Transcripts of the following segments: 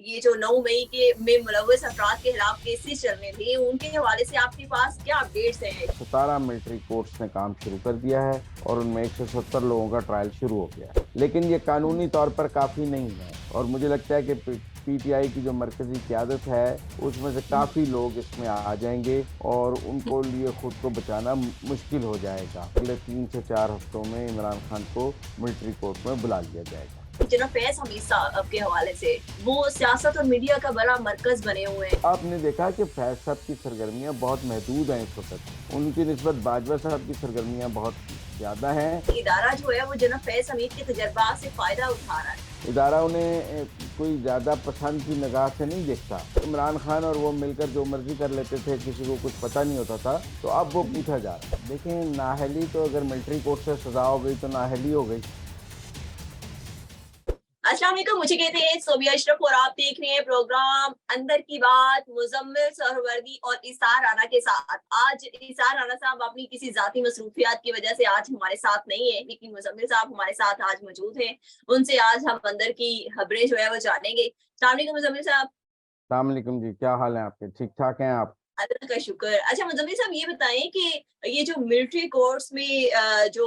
ये जो 9 मई के में मुलव्वस अफराद के खिलाफ केसेस चल रहे थे, उनके हवाले से आपके पास क्या अपडेट्स हैं? 17 मिलिट्री कोर्ट्स ने काम शुरू कर दिया है और उनमें 170 लोगों का ट्रायल शुरू हो गया है। लेकिन ये कानूनी तौर पर काफी नहीं है और मुझे लगता है कि पीटीआई की जो मरकजी क़यादत है उसमें से काफी लोग इसमें आ जाएंगे और उनको लिए खुद को बचाना मुश्किल हो जाएगा। अगले 3 से 4 हफ्तों में इमरान खान को मिलिट्री कोर्ट में बुला लिया जाएगा। जनाब फैज हमीद साहब के हवाले से वो सियासत और मीडिया का बड़ा मरकज बने हुए हैं। आपने देखा कि फैज साहब की सरगर्मियां बहुत महदूद हैं इस वक्त। उनकी निस्बत बाजवा साहब की सरगर्मियां बहुत ज्यादा हैं। इदारा जो है वो जनाब फैज हमीद के तजर्बा से फायदा उठा रहा है। इदारा उन्हें कोई ज्यादा पसंद की निगाह से नहीं देखता। इमरान खान और वो मिलकर जो मर्जी कर लेते थे, किसी को कुछ पता नहीं होता था, तो अब वो पूछा जा रहा है। देखें, नाअहली तो अगर मिलिट्री कोर्ट से सजा हो गई तो नाअहली हो गई। अस्सलाम वालेकुम, मुझे कहते हैं सोबिया अशरफ और आप देख रहे हैं प्रोग्राम अंदर की बात मुजम्मिल सहरवर्दी और इसार राना के साथ। आज इसार राना साहब अपनी किसी जाती मसरूफियात की वजह से आज हमारे साथ नहीं है, लेकिन मुजम्मिल साहब हमारे साथ आज मौजूद हैं। उनसे आज हम अंदर की खबरें जो है वो जानेंगे। अस्सलाम वालेकुम मुजम्मिल साहब। अस्सलाम वालेकुम जी, क्या हाल है आपके? ठीक ठाक हैं आप? अल्लाह का शुक्र। अच्छा मुजम्मिल साहब ये बताएं कि ये जो मिलिट्री कोर्ट्स में ये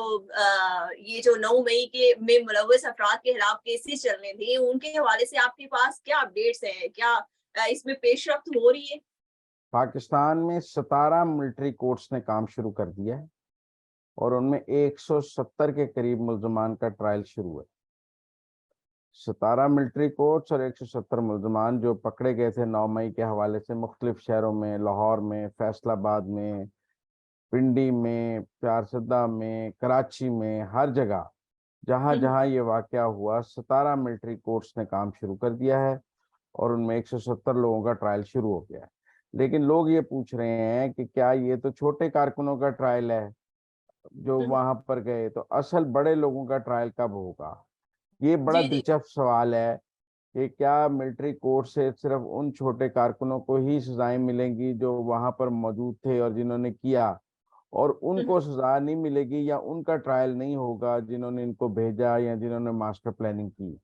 जो 9 मई के में मुलव्वस अफराद के खिलाफ केसेस चल रहे थे, उनके हवाले से आपके पास क्या अपडेट्स हैं? क्या इसमें पेशरफ्त हो रही है? पाकिस्तान में 17 मिलिट्री कोर्ट्स ने काम शुरू कर दिया है और उनमें 170 के करीब मुल्जमान का ट्रायल शुरू है। 17 मिलिट्री कोर्ट्स और 170 मुल्जमान जो पकड़े गए थे 9 मई के हवाले से मुख्तलिफ शहरों में, लाहौर में, फैसलाबाद में, पिंडी में, प्यारसदा में, कराची में, हर जगह जहां हम्म, जहां ये वाकया हुआ, 17 मिलिट्री कोर्ट्स ने काम शुरू कर दिया है और उनमें 170 लोगों का ट्रायल शुरू हो गया है। लेकिन लोग ये पूछ रहे हैं कि क्या ये तो छोटे कारकुनों का ट्रायल है जो हम्म, वहां पर गए, तो असल बड़े लोगों का ट्रायल कब होगा? ये बड़ा जी जी। दिलचस्प सवाल है कि क्या मिलिट्री कोर्ट से सिर्फ उन छोटे कारकुनों को ही सजाएं मिलेंगी जो वहां पर मौजूद थे और जिन्होंने किया, और हम्म, उनको सजा नहीं मिलेगी, या उनका ट्रायल नहीं होगा जिन्होंने इनको भेजा या जिन्होंने मास्टर प्लानिंग की?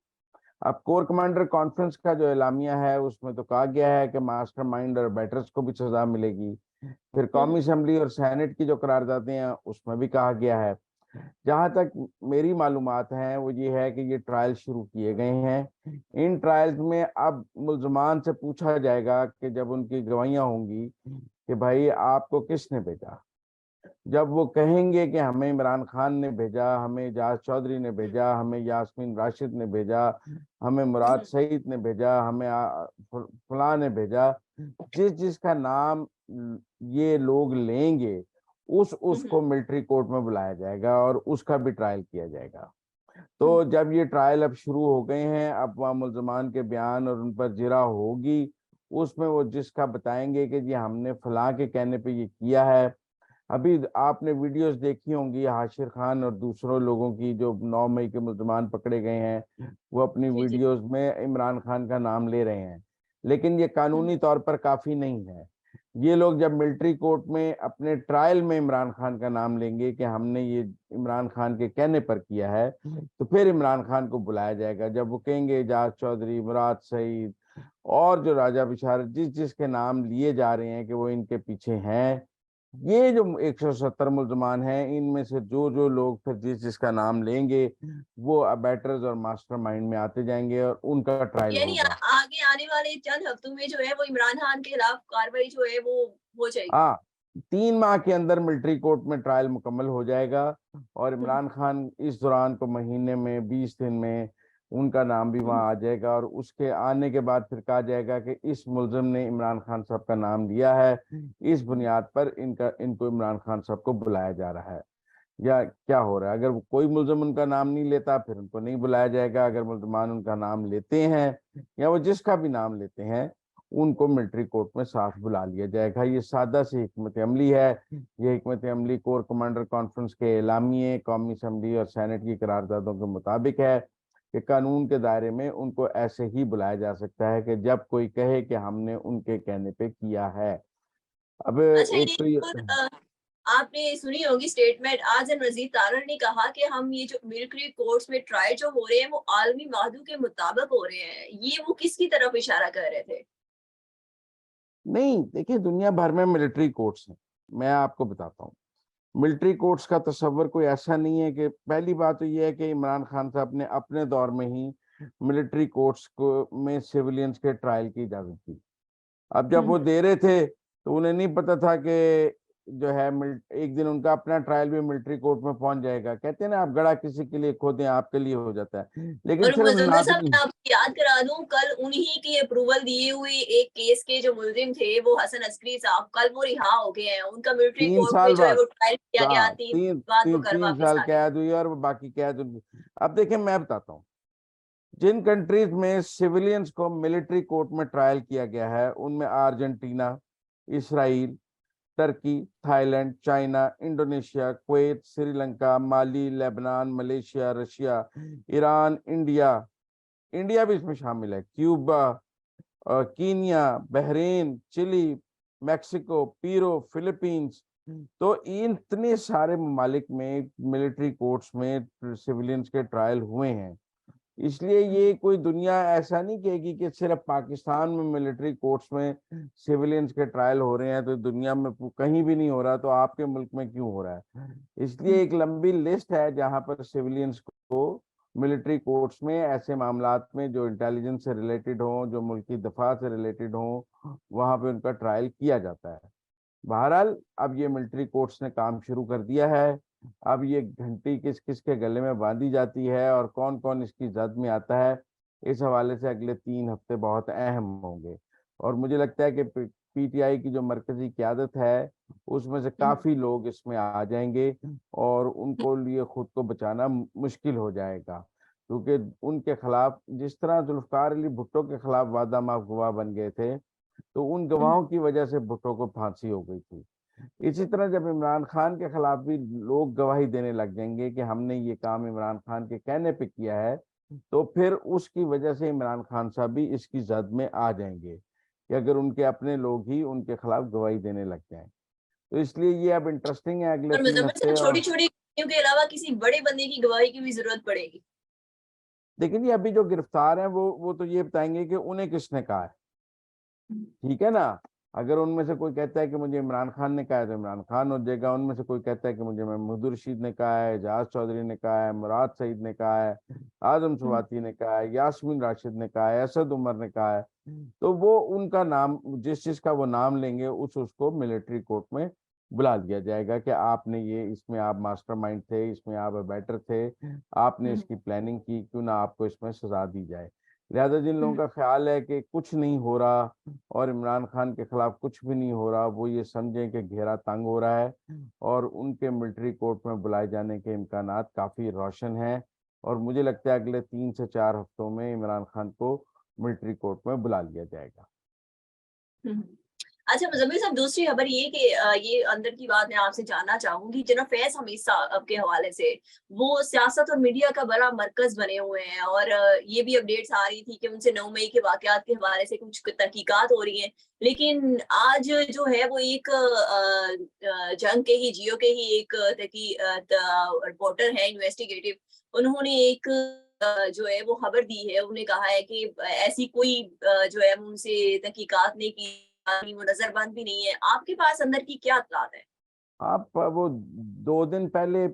अब कोर कमांडर कॉन्फ्रेंस का जो एलामिया है उसमें तो कहा गया है कि मास्टर माइंड और बैटर्स को भी सजा मिलेगी। फिर हम्म, कौमी असम्बली और सेनेट की जो करारदादें हैं उसमें भी कहा गया है। जहां तक मेरी मालूमात हैं वो ये है कि ये ट्रायल शुरू किए गए हैं। इन ट्रायल्स में अब मुल्जमान से पूछा जाएगा कि जब उनकी गवाहियां होंगी कि भाई आपको किसने भेजा, जब वो कहेंगे कि हमें इमरान खान ने भेजा, हमें एजाज चौधरी ने भेजा, हमें यास्मीन राशिद ने भेजा, हमें मुराद हम्म, सईद ने भेजा, हमें फलां ने भेजा, जिस जिसका नाम ये लोग लेंगे हम्म, उसको मिलिट्री कोर्ट में बुलाया जाएगा और उसका भी ट्रायल किया जाएगा। हम्म, तो जब ये ट्रायल अब शुरू हो गए हैं, अब वहाँ मुल्जमान के बयान और उन पर जिरा होगी, उसमें वो जिसका बताएंगे कि जी हमने फलां के कहने पे ये किया है। अभी आपने वीडियोस देखी होंगी हाशिर खान और दूसरों लोगों की, जो 9 मई के मुल्जमान पकड़े गए हैं, वो अपनी जी जी। वीडियोस में इमरान खान का नाम ले रहे हैं। लेकिन ये हम्म, कानूनी तौर पर काफी नहीं है। ये लोग जब मिलिट्री कोर्ट में अपने ट्रायल में इमरान खान का नाम लेंगे कि हमने ये इमरान खान के कहने पर किया है, तो फिर इमरान खान को बुलाया जाएगा। जब वो कहेंगे एजाज चौधरी, मुराद सईद और जो राजा बिशारत, जिस जिसके नाम लिए जा रहे हैं कि वो इनके पीछे हैं, ये जो 170 मुल्जमान हैं, इनमें से जो जो लोग फिर जिस जिसका नाम लेंगे वो अबैटर्स और मास्टरमाइंड में आते जाएंगे और उनका ट्रायल यानी होगा। आगे आने वाले चंद हफ्तों में जो है वो इमरान खान के खिलाफ कार्रवाई जो है वो हो जाएगी। हाँ, 3 माह के अंदर मिलिट्री कोर्ट में ट्रायल मुकम्मल हो जाएगा और हम्म, इमरान खान इस दौरान को महीने में 20 दिन में उनका नाम भी हम्म, वहां आ जाएगा और उसके आने के बाद फिर कहा जाएगा कि इस मुलजिम ने इमरान खान साहब का नाम लिया है, इस हम्म। बुनियाद पर इनको इमरान खान साहब को बुलाया जा रहा है। या क्या हो रहा है, अगर कोई मुलजिम उनका नाम नहीं लेता फिर उनको नहीं बुलाया जाएगा। अगर मुल्जमान उनका नाम लेते हैं या वो जिसका भी नाम लेते हैं, उनको मिलिट्री कोर्ट में साथ बुला लिया जाएगा। ये सादा सी हिकमत अमली है। ये हिकमत अमली कोर कमांडर कॉन्फ्रेंस के एलामिये, कौमी असम्बली और सेनेट की करारदादों के मुताबिक है कि कानून के दायरे में उनको ऐसे ही बुलाया जा सकता है कि जब कोई कहे कि हमने उनके कहने पे किया है। अब अच्छा एक ये तो ये, आपने सुनी होगी स्टेटमेंट, आज़म रज़ीद तारड़ ने कहा कि हम ये जो मिलिट्री कोर्ट्स में ट्रायल जो हो रहे हैं वो आलमी माहदू के मुताबिक हो रहे हैं। ये वो किसकी तरफ इशारा कर रहे थे? नहीं, देखिए दुनिया भर में मिलिट्री कोर्ट्स हैं। मैं आपको बताता हूँ। मिलिट्री कोर्ट्स का तसव्वुर कोई ऐसा नहीं है कि पहली बात तो ये है कि इमरान खान साहब ने अपने दौर में ही मिलिट्री कोर्ट्स को में सिविलियंस के ट्रायल की इजाज़त दी। अब जब वो दे रहे थे तो उन्हें नहीं पता था कि जो है एक दिन उनका अपना ट्रायल भी मिलिट्री कोर्ट में पहुंच जाएगा। कहते हैं ना, आप गड़ा किसी के लिए खोदें आपके लिए हो जाता है, लेकिन और सिर्फ मुज़म्मिल साहब, नाज़रीन। मैं आपको याद करा दूं, कल उन्हीं की अप्रूवल दिए हुए एक केस के जो मुलजिम थे वो हसन अस्करी साहब, कल वो रिहा हो गए हैं। उनका मिलिट्री तीन कोर्ट में साल जो है बाद, वो ट्रायल किया गया, हाँ, 3 तीन बाद वो तीन घर तीन वापस साल आ गए। कैद हुई और बाकी कैद अब देखिए मैं बताता हूँ, जिन कंट्रीज में सिविलियंस को मिलिट्री कोर्ट में ट्रायल किया गया है उनमें Argentina, Israel, Turkey, Thailand, China, Indonesia, Kuwait, Sri Lanka, Mali, Lebanon, Malaysia, Russia, Iran, India. India भी इसमें शामिल है, Cuba, Kenya, Bahrain, Chile, Mexico, Peru, Philippines. तो इन इतने सारे ममालिक में मिलिट्री कोर्ट्स में सिविलियंस के ट्रायल हुए हैं। इसलिए ये कोई दुनिया ऐसा नहीं कहेगी कि सिर्फ पाकिस्तान में मिलिट्री कोर्ट्स में सिविलियंस के ट्रायल हो रहे हैं तो दुनिया में कहीं भी नहीं हो रहा, तो आपके मुल्क में क्यों हो रहा है। इसलिए एक लंबी लिस्ट है जहां पर सिविलियंस को मिलिट्री कोर्ट्स में ऐसे मामलात में जो इंटेलिजेंस से रिलेटेड हो, जो मुल्की दफा से रिलेटेड हो, वहां पे उनका ट्रायल किया जाता है। बहरहाल अब ये मिलिट्री कोर्ट्स ने काम शुरू कर दिया है। अब ये घंटी किस किस के गले में बांधी जाती है और कौन कौन इसकी जद में आता है, इस हवाले से अगले 3 हफ्ते बहुत अहम होंगे। और मुझे लगता है कि पीटीआई की जो मरकजी क्यादत है उसमें से काफी लोग इसमें आ जाएंगे और उनको लिए खुद को बचाना मुश्किल हो जाएगा, क्योंकि उनके खिलाफ जिस तरह जुल्फकार अली भुट्टो के खिलाफ वादा माफ गवाह बन गए थे, तो उन गवाहों की वजह से भुट्टो को फांसी हो गई थी। इसी तरह जब इमरान खान के खिलाफ भी लोग गवाही देने लग जाएंगे कि हमने ये काम इमरान खान के कहने पे किया है, तो फिर उसकी वजह से इमरान खान साहब भी इसकी जद में आ जाएंगे कि अगर उनके अपने लोग ही उनके खिलाफ गवाही देने लग जाएं। तो इसलिए ये अब इंटरेस्टिंग है अगले और तीन मुज़म्मिल साहब, हफ्ते और छोटी-छोटी गलतियों के अलावा किसी बड़े बंदे की गवाही की भी ज़रूरत पड़ेगी। लेकिन ये अभी जो गिरफ्तार हैं वो तो ये बताएंगे कि उन्हें किसने कहा है। ठीक है ना। अगर उनमें से कोई कहता है कि मुझे इमरान खान ने कहा है तो इमरान खान हो जाएगा। उनमें से कोई कहता है कि मुझे महमूद रशीद ने कहा है, एजाज चौधरी ने कहा है, मुराद सईद ने कहा है, आजम सुवाती ने कहा है, यास्मीन राशिद ने कहा है, असद उमर ने कहा है, तो वो उनका नाम जिस जिसका वो नाम लेंगे उसको मिलिट्री कोर्ट में बुला लिया जाएगा कि आपने ये इसमें आप मास्टरमाइंड थे, इसमें आप अबैटर थे, आपने इसकी प्लानिंग की, क्यों ना आपको इसमें सजा दी जाए। लिहाजा जिन लोगों का ख्याल है कि कुछ नहीं हो रहा और इमरान खान के खिलाफ कुछ भी नहीं हो रहा, वो ये समझें कि घेरा तंग हो रहा है और उनके मिलिट्री कोर्ट में बुलाए जाने के इम्कानात काफ़ी रोशन हैं। और मुझे लगता है अगले 3 से 4 हफ्तों में इमरान खान को मिलिट्री कोर्ट में बुला लिया जाएगा। हुँ। अच्छा मुज़म्मिल साहब, दूसरी खबर ये कि ये अंदर की बात मैं आपसे जानना चाहूँगी, जनाब फैज़ हमीद साहब के हवाले से, वो सियासत और मीडिया का बड़ा मरकज़ बने हुए हैं और ये भी अपडेट्स आ रही थी कि उनसे 9 मई के वाक़यात के हवाले से कुछ तहकीकात हो रही हैं। लेकिन आज जो है वो एक जंग के ही, जियो के ही एक रिपोर्टर हैं इन्वेस्टिगेटिव, उन्होंने एक जो है वो खबर दी है। उन्होंने कहा है कि ऐसी कोई जो है उनसे तहकीकात नहीं की, वो नजरबंद भी नहीं है। आपके पास अंदर की क्या इत्तलात है? आप वो 2 दिन पहले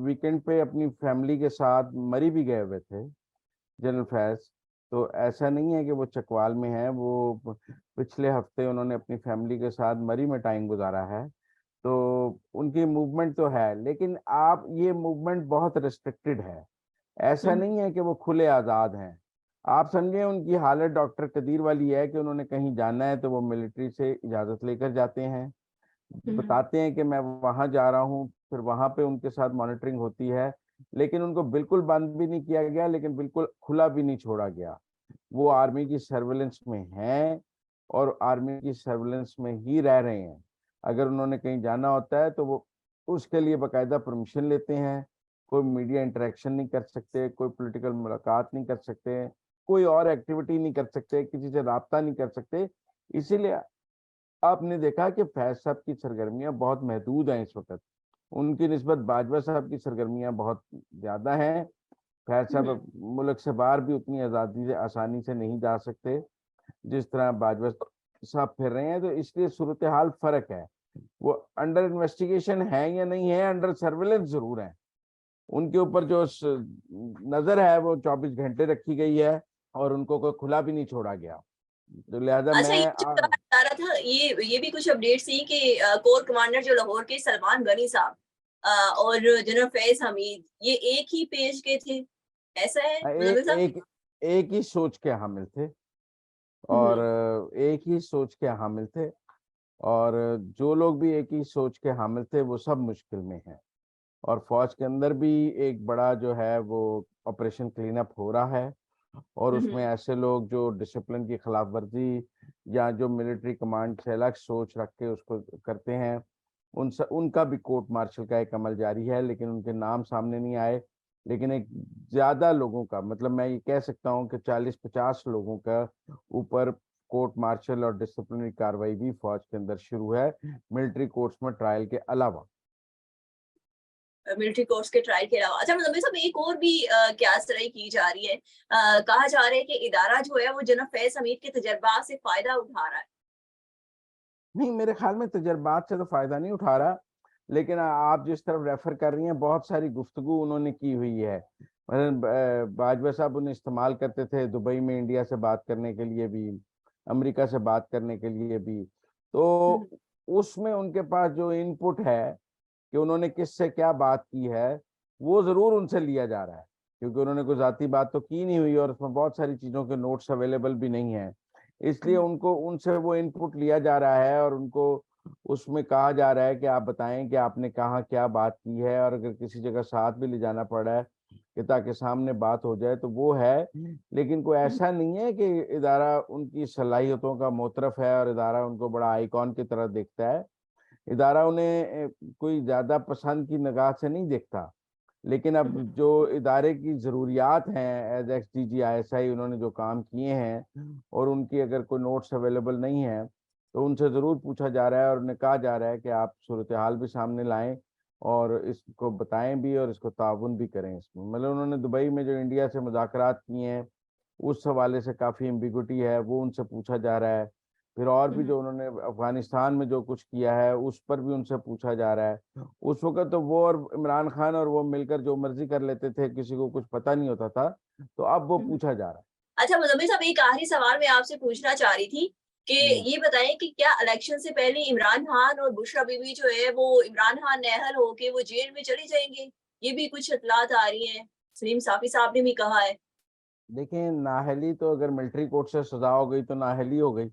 वीकेंड पे अपनी फैमिली के साथ मरी भी गए हुए थे जनरल फैज। तो ऐसा नहीं है कि वो चकवाल में है, वो पिछले हफ्ते उन्होंने अपनी फैमिली के साथ मरी में टाइम गुजारा है। तो उनकी मूवमेंट तो है, लेकिन आप ये मूवमेंट बहुत रिस्ट्रिक्टेड है। ऐसा नहीं है कि वो खुले आज़ाद हैं। आप समझे उनकी हालत डॉक्टर कदीर वाली है कि उन्होंने कहीं जाना है तो वो मिलिट्री से इजाज़त लेकर जाते हैं, बताते हैं कि मैं वहां जा रहा हूँ, फिर वहां पे उनके साथ मॉनिटरिंग होती है। लेकिन उनको बिल्कुल बंद भी नहीं किया गया, लेकिन बिल्कुल खुला भी नहीं छोड़ा गया। वो आर्मी की सर्वेलेंस में हैं और आर्मी की सर्वेलेंस में ही रह रहे हैं। अगर उन्होंने कहीं जाना होता है तो वो उसके लिए बाकायदा परमिशन लेते हैं। कोई मीडिया इंटरेक्शन नहीं कर सकते, कोई पॉलिटिकल मुलाकात नहीं कर सकते, कोई और एक्टिविटी नहीं कर सकते, किसी से राब्ता नहीं कर सकते। इसीलिए आपने देखा कि फैज साहब की सरगर्मियां बहुत महदूद हैं इस वक्त। उनकी निस्बत बाजवा साहब की सरगर्मियां बहुत ज्यादा हैं। खैर साहब मुल्क से बाहर भी उतनी आज़ादी से आसानी से नहीं जा सकते जिस तरह बाजवा साहब फिर रहे हैं, तो इसलिए सूरत हाल फर्क है। वो अंडर इन्वेस्टिगेशन है या नहीं है, अंडर सर्विलेंस जरूर है। उनके ऊपर जो नजर है वो 24 घंटे रखी गई है और उनको कोई खुला भी नहीं छोड़ा गया। तो लिहाजा अच्छा, ये मैं जो कहा जा रहा था, ये भी कुछ अपडेट्स थी कि कोर कमांडर जो लाहौर के सलमान गनी साहब और जनरल फैज हमीद ये एक ही पेज के थे, ऐसा है मुजम्मिल एक साहब? एक एक ही सोच के हामिल थे और हम्म, एक ही सोच के हामिल थे, और जो लोग भी एक ही सोच के हामिल थे वो सब मुश्किल में हैं। और फौज के अंदर भी एक बड़ा जो है वो ऑपरेशन क्लीन अप हो रहा है, और उसमें हम्म, ऐसे लोग जो डिसिप्लिन की खिलाफ वर्जी या जो मिलिट्री कमांड से अलग सोच रख के उसको करते हैं, उनका भी कोर्ट मार्शल का एक अमल जारी है, लेकिन उनके नाम सामने नहीं आए। लेकिन एक ज्यादा लोगों का, मतलब मैं ये कह सकता हूँ कि 40-50 लोगों का ऊपर कोर्ट मार्शल और डिसिप्लिनरी कार्रवाई भी फौज के अंदर शुरू है, मिलिट्री कोर्ट्स में ट्रायल के अलावा। मिलिट्री कोर्स के ट्रायल के अलावा। अच्छा मुजम्मिल साहब, एक और भी क्यासराई की जा रही है, कहा जा रहा है कि इदारा जो है वो जनरल फैज हमीद के तजर्बात से फायदा उठा रहा है। नहीं, मेरे ख्याल में तजर्बात से तो फायदा नहीं उठा रहा, लेकिन आप जिस तरफ रेफर कर रही हैं बहुत सारी गुफ्तगू उन्होंने की हुई है। मतलब बाजवा साहब उन्हें इस्तेमाल करते थे दुबई में इंडिया से बात करने के लिए भी, अमेरिका से बात करने के लिए भी। हम्म, तो उसमें उनके पास जो इनपुट है कि उन्होंने किससे क्या बात की है, वो जरूर उनसे लिया जा रहा है, क्योंकि उन्होंने कोई जाती बात तो की नहीं हुई और उसमें बहुत सारी चीजों के नोट्स अवेलेबल भी नहीं है। इसलिए हम्म, उनको उनसे वो इनपुट लिया जा रहा है और उनको उसमें कहा जा रहा है कि आप बताएं कि आपने कहाँ क्या बात की है, और अगर किसी जगह साथ भी ले जाना पड़ा है कि ताकि सामने बात हो जाए तो वो है। लेकिन कोई हम्म, ऐसा नहीं है कि इदारा उनकी सलाहियतों का मोतरफ है और इदारा उनको बड़ा आइकॉन की तरह देखता है। इदारा उन्हें कोई ज्यादा पसंद की निगाह से नहीं देखता, लेकिन अब हम्म, जो इदारे की ज़रूरियात हैं, as ex D G ISI उन्होंने जो काम किए हैं और उनकी अगर कोई नोट्स अवेलेबल नहीं है तो उनसे ज़रूर पूछा जा रहा है और उन्हें कहा जा रहा है कि आप सूरत हाल भी सामने लाएं और इसको बताएं भी और इसको ताउन भी करें। इसमें मतलब उन्होंने दुबई में जो इंडिया से मुज़ाकरात किए हैं उस हवाले से काफ़ी एम्बिगुइटी है, वो उनसे पूछा जा रहा है। फिर और भी हम्म, जो उन्होंने अफगानिस्तान में जो कुछ किया है उस पर भी उनसे पूछा जा रहा है। उस वक्त तो वो और इमरान खान और वो मिलकर जो मर्जी कर लेते थे, किसी को कुछ पता नहीं होता था, तो अब वो हम्म। पूछा जा रहा अच्छा मुजम्मिल साहब, एक आखिरी सवाल मैं आपसे पूछना चाह रही थी कि है। ये बताएं कि क्या इलेक्शन से पहले इमरान खान और बुशरा बीबी जो है वो इमरान खान नेहल होके वो जेल में चले जाएंगे? ये भी कुछ इतलात आ रही हैं, सलीम साफी साहब ने भी कहा है। देखिए, नाअहली तो अगर मिलिट्री कोर्ट से सजा हो गई तो नाअहली हो गई,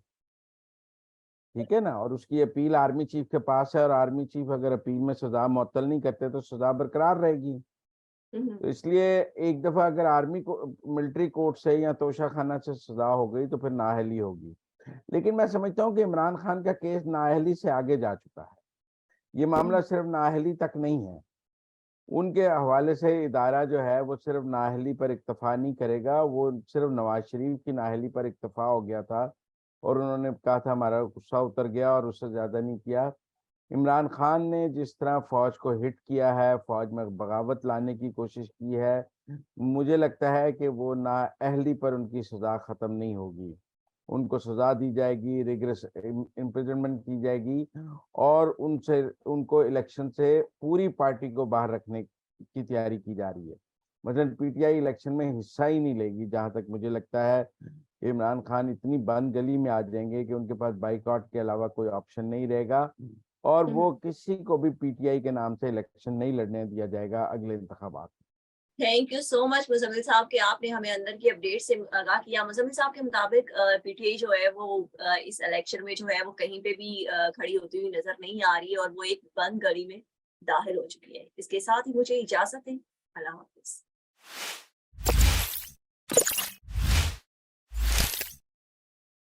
ठीक है ना, और उसकी अपील आर्मी चीफ के पास है और आर्मी चीफ अगर अपील में सजा मुअत्तल नहीं करते तो सजा बरकरार रहेगी। हम्म, तो इसलिए एक दफा अगर आर्मी को मिलिट्री कोर्ट से या तोशा खाना से सजा हो गई तो फिर नाअहली होगी। लेकिन मैं समझता हूँ कि इमरान खान का केस नाअहली से आगे जा चुका है। ये मामला हम्म, सिर्फ नाअहली तक नहीं है, उनके हवाले से इदारा जो है वो सिर्फ नाअहली पर इक्तफा नहीं करेगा। वो सिर्फ नवाज शरीफ की नाअहली पर इक्तफा हो गया था और उन्होंने कहा था हमारा गुस्सा उतर गया और उससे ज्यादा नहीं किया। इमरान खान ने जिस तरह फौज को हिट किया है, फौज में बगावत लाने की कोशिश की है, मुझे लगता है कि वो नाअहली पर उनकी सजा खत्म नहीं होगी। उनको सजा दी जाएगी, रिग्रेस इम्प्रिजनमेंट की जाएगी और उनसे उनको इलेक्शन से पूरी पार्टी को बाहर रखने की तैयारी की जा रही है। मतलब PTI इलेक्शन में हिस्सा ही नहीं लेगी। जहां तक मुझे लगता है इमरान खान इतनी बंद गली में आ जाएंगे कि उनके पास बाइकआउट के अलावा कोई ऑप्शन नहीं रहेगा और हम्म। वो किसी को भी PTI के नाम से इलेक्शन नहीं लड़ने दिया जाएगा अगले इंतखाबात। Thank you so much Muzammil साहब कि आपने हमें अंदर की अपडेट से आगाह किया। मुजम्मिल साहब के मुताबिक पीटीआई जो है वो इस इलेक्शन में जो है वो कहीं पे भी खड़ी होती हुई नजर नहीं आ रही है और वो एक बंद गली में दाखिल हो चुकी है। इसके साथ ही मुझे इजाजत है।